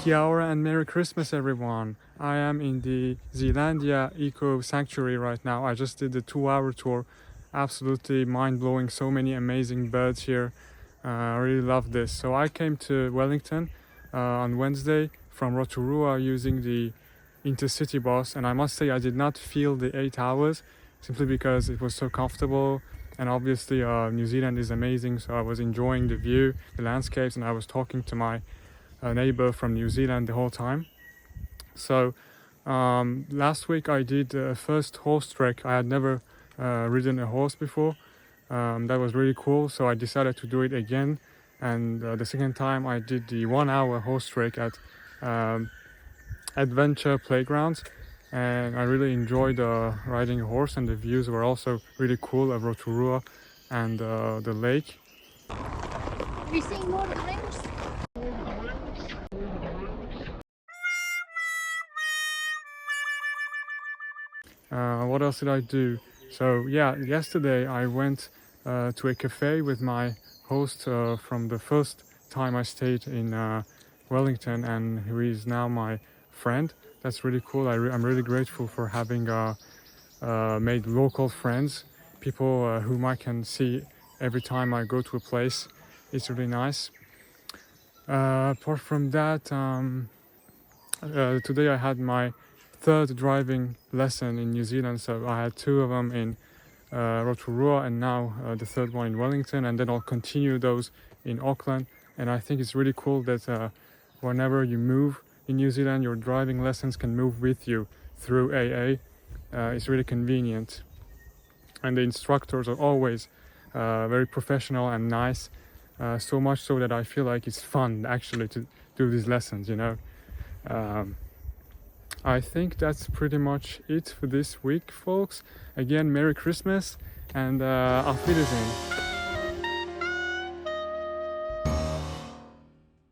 Kia ora and Merry Christmas everyone. I am in the Zealandia Eco Sanctuary right now. I just did the 2-hour tour. Absolutely mind-blowing, so many amazing birds here. I really love this. So I came to Wellington on Wednesday from Rotorua using the intercity bus, and I must say I did not feel the 8 hours simply because it was so comfortable, and obviously New Zealand is amazing, so I was enjoying the view, the landscapes, and I was talking to my neighbor from New Zealand the whole time. So last week I did the first horse trek. I had never ridden a horse before. That was really cool, so I decided to do it again, and the second time I did the 1-hour horse trek at adventure playgrounds, and I really enjoyed riding a horse, and the views were also really cool of Rotorua and the lake. Have you seen more times? What else did I do? So yeah, yesterday I went to a cafe with my host from the first time I stayed in Wellington, and who is now my friend. That's really cool. I'm really grateful for having made local friends, people whom I can see every time I go to a place. It's really nice. Apart from that, today I had my third driving lesson in New Zealand, so I had 2 of them in Rotorua, and now the third one in Wellington, and then I'll continue those in Auckland. And I think it's really cool that whenever you move in New Zealand, your driving lessons can move with you through AA. It's really convenient, and the instructors are always very professional and nice, so much so that I feel like it's fun actually to do these lessons, you know. I think that's pretty much it for this week, folks. Again, Merry Christmas, and auf Wiedersehen.